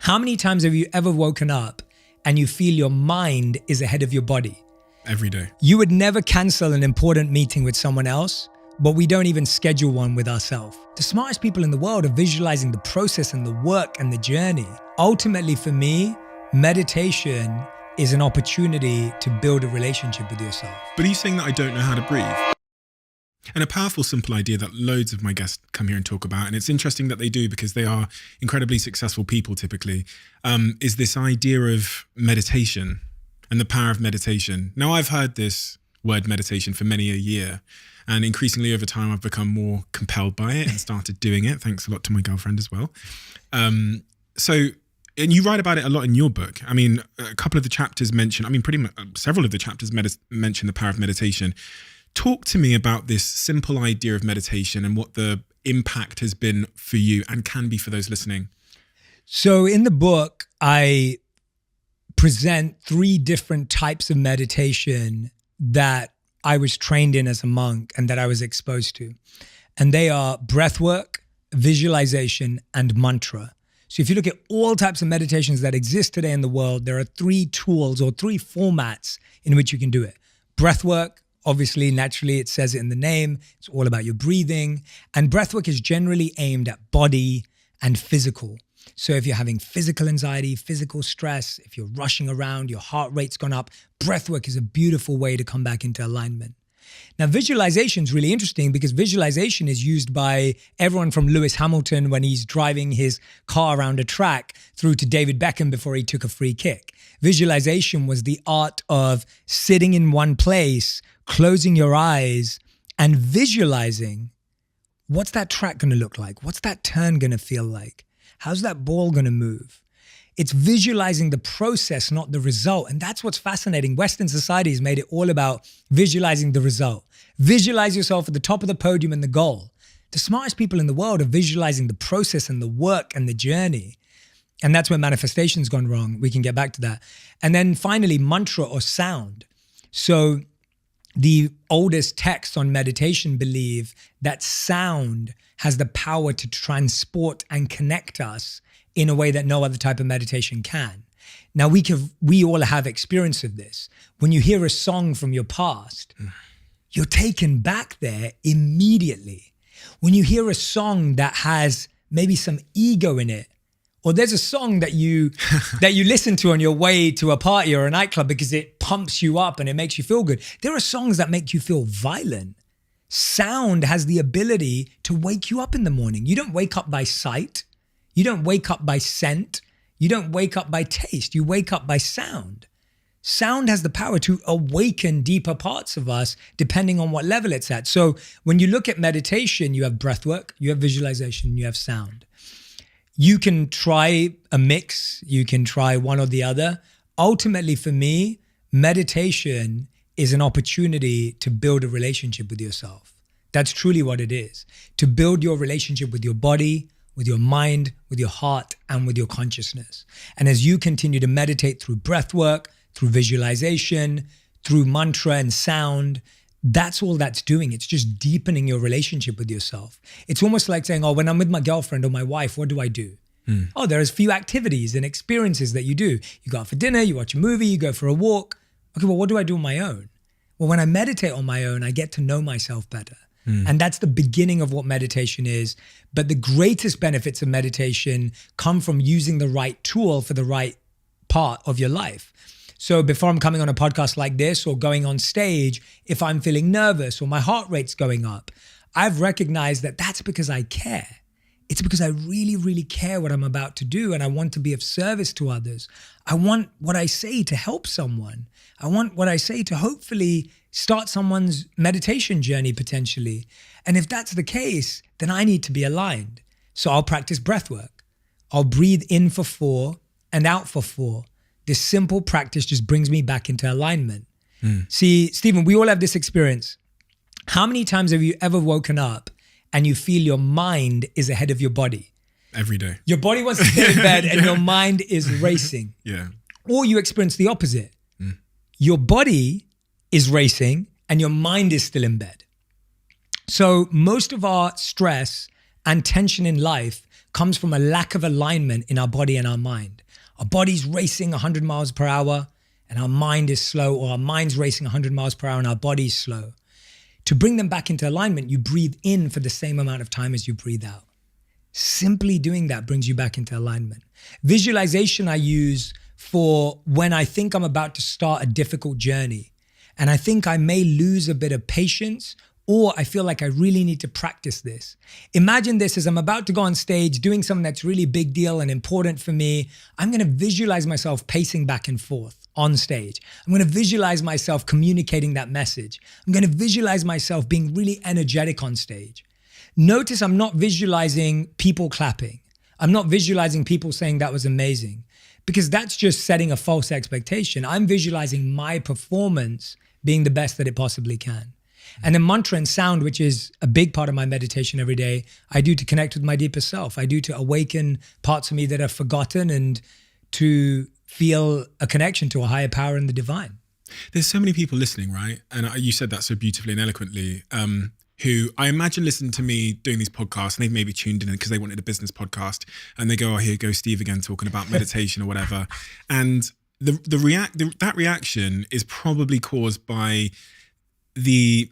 How many times have you ever woken up and you feel your mind is ahead of your body? Every day. You would never cancel an important meeting with someone else, but we don't even schedule one with ourselves. The smartest people in the world are visualizing the process and the work and the journey. Ultimately, for me, meditation is an opportunity to build a relationship with yourself. But are you saying that I don't know how to breathe? And a powerful, simple idea that loads of my guests come here and talk about, and it's interesting that they do because they are incredibly successful people typically, is this idea of meditation and the power of meditation. Now, I've heard this word meditation for many a year, and increasingly over time, I've become more compelled by it and started doing it. Thanks a lot to my girlfriend as well. And you write about it a lot in your book. I mean, a couple of the chapters mention, pretty much several of the chapters mention the power of meditation. Talk to me about this simple idea of meditation and what the impact has been for you and can be for those listening. So in the book, I present 3 different types of meditation that I was trained in as a monk and that I was exposed to. And they are breathwork, visualization, and mantra. So if you look at all types of meditations that exist today in the world, there are 3 tools or 3 formats in which you can do it. Breathwork, obviously, naturally, it says it in the name. It's all about your breathing. And breathwork is generally aimed at body and physical. So if you're having physical anxiety, physical stress, if you're rushing around, your heart rate's gone up, breathwork is a beautiful way to come back into alignment. Now, visualization is really interesting because visualization is used by everyone from Lewis Hamilton when he's driving his car around a track through to David Beckham before he took a free kick. Visualization was the art of sitting in one place, closing your eyes and visualizing what's that track going to look like? What's that turn going to feel like? How's that ball going to move? It's visualizing the process, not the result. And that's what's fascinating. Western society has made it all about visualizing the result. Visualize yourself at the top of the podium and the goal. The smartest people in the world are visualizing the process and the work and the journey. And that's where manifestation's gone wrong. We can get back to that. And then finally, mantra or sound. So the oldest texts on meditation believe that sound has the power to transport and connect us in a way that no other type of meditation can. Now, we all have experience of this. When you hear a song from your past, you're taken back there immediately. When you hear a song that has maybe some ego in it, or there's a song that you listen to on your way to a party or a nightclub because it pumps you up and it makes you feel good. There are songs that make you feel violent. Sound has the ability to wake you up in the morning. You don't wake up by sight. You don't wake up by scent. You don't wake up by taste. You wake up by sound. Sound has the power to awaken deeper parts of us depending on what level it's at. So when you look at meditation, you have breathwork, you have visualization, you have sound. You can try a mix. You can try one or the other. Ultimately, for me, meditation is an opportunity to build a relationship with yourself. That's truly what it is. To build your relationship with your body, with your mind, with your heart, and with your consciousness. And as you continue to meditate through breath work, through visualization, through mantra and sound, that's all that's doing. It's just deepening your relationship with yourself. It's almost like saying, oh, when I'm with my girlfriend or my wife, what do I do? Oh, there's a few activities and experiences that you do. You go out for dinner, you watch a movie, you go for a walk. Okay, well, what do I do on my own? Well, when I meditate on my own, I get to know myself better. And that's the beginning of what meditation is. But the greatest benefits of meditation come from using the right tool for the right part of your life. So before I'm coming on a podcast like this or going on stage, if I'm feeling nervous or my heart rate's going up, I've recognized that that's because I care. It's because I really, really care what I'm about to do and I want to be of service to others. I want what I say to help someone. I want what I say to hopefully start someone's meditation journey potentially. And if that's the case, then I need to be aligned. So I'll practice breath work. I'll breathe in for 4 and out for 4. This simple practice just brings me back into alignment. See, Stephen, we all have this experience. How many times have you ever woken up and you feel your mind is ahead of your body? Every day. Your body wants to stay in bed and your mind is racing. Yeah. Or you experience the opposite. Your body is racing and your mind is still in bed. So most of our stress and tension in life comes from a lack of alignment in our body and our mind. Our body's racing 100 miles per hour and our mind is slow, or our mind's racing 100 miles per hour and our body's slow. To bring them back into alignment, you breathe in for the same amount of time as you breathe out. Simply doing that brings you back into alignment. Visualization I use for when I think I'm about to start a difficult journey and I think I may lose a bit of patience, or I feel like I really need to practice this. Imagine this as I'm about to go on stage doing something that's really big deal and important for me. I'm going to visualize myself pacing back and forth on stage. I'm going to visualize myself communicating that message. I'm going to visualize myself being really energetic on stage. Notice I'm not visualizing people clapping. I'm not visualizing people saying that was amazing, because that's just setting a false expectation. I'm visualizing my performance being the best that it possibly can. And then mantra and sound, which is a big part of my meditation every day, I do to connect with my deeper self. I do to awaken parts of me that are forgotten and to feel a connection to a higher power in the divine. There's so many people listening, right? And you said that so beautifully and eloquently, who I imagine listen to me doing these podcasts, and they've maybe tuned in because they wanted a business podcast, and they go, oh, here goes Steve again talking about meditation or whatever. And that reaction is probably caused by the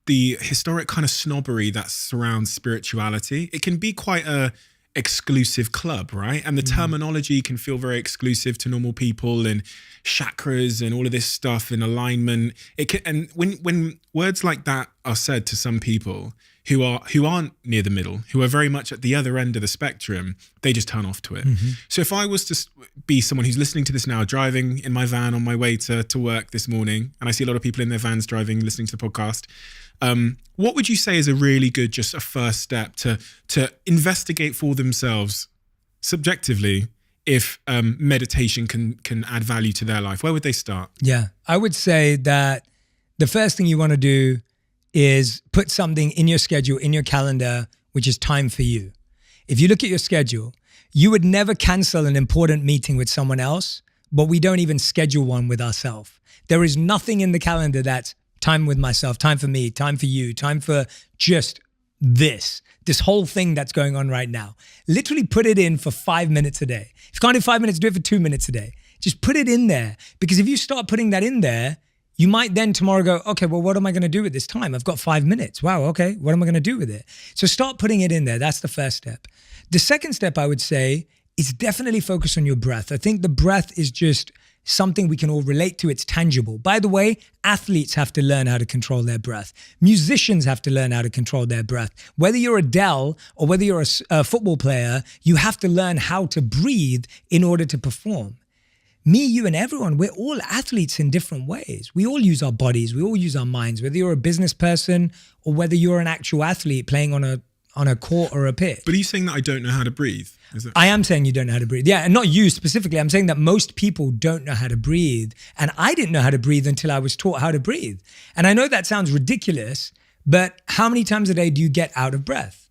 historic kind of snobbery that surrounds spirituality. It can be quite a exclusive club, right? And the terminology can feel very exclusive to normal people, and chakras and all of this stuff and alignment. And when words like that are said to some people who aren't near the middle, who are very much at the other end of the spectrum, they just turn off to it. So if I was to be someone who's listening to this now, driving in my van on my way to work this morning, and I see a lot of people in their vans driving, listening to the podcast, what would you say is a really good, just a first step to investigate for themselves subjectively if meditation can add value to their life? Where would they start? Yeah, I would say that the first thing you want to do is put something in your schedule, in your calendar, which is time for you. If you look at your schedule, you would never cancel an important meeting with someone else, but we don't even schedule one with ourselves. There is nothing in the calendar that's time with myself, time for me, time for you, time for just this whole thing that's going on right now. Literally put it in for 5 minutes a day. If you can't do 5 minutes, do it for 2 minutes a day. Just put it in there, because if you start putting that in there, you might then tomorrow go, okay, well, what am I going to do with this time? I've got 5 minutes. Wow, okay, what am I going to do with it? So start putting it in there. That's the first step. The second step, I would say, is definitely focus on your breath. I think the breath is just something we can all relate to. It's tangible. By the way, athletes have to learn how to control their breath. Musicians have to learn how to control their breath. Whether you're Adele or whether you're a football player, you have to learn how to breathe in order to perform. Me, you, and everyone, we're all athletes in different ways. We all use our bodies. We all use our minds, whether you're a business person or whether you're an actual athlete playing on a court or a pitch. But are you saying that I don't know how to breathe? I am saying you don't know how to breathe. Yeah, and not you specifically. I'm saying that most people don't know how to breathe. And I didn't know how to breathe until I was taught how to breathe. And I know that sounds ridiculous, but how many times a day do you get out of breath?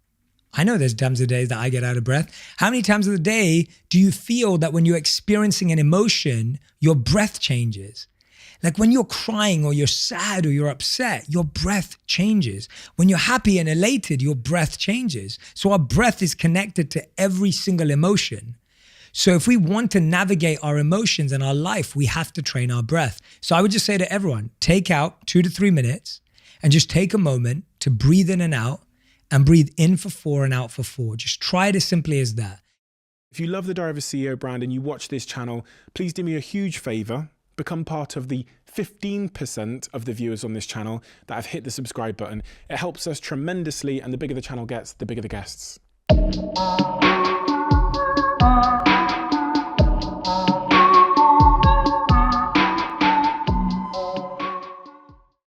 I know there's times of the day that I get out of breath. How many times of the day do you feel that when you're experiencing an emotion, your breath changes? Like when you're crying or you're sad or you're upset, your breath changes. When you're happy and elated, your breath changes. So our breath is connected to every single emotion. So if we want to navigate our emotions in our life, we have to train our breath. So I would just say to everyone, take out 2 to 3 minutes and just take a moment to breathe in and out, and breathe in for 4 and out for 4. Just try it as simply as that. If you love the Diary of a CEO brand and you watch this channel, please do me a huge favor. Become part of the 15% of the viewers on this channel that have hit the subscribe button. It helps us tremendously, and the bigger the channel gets, the bigger the guests.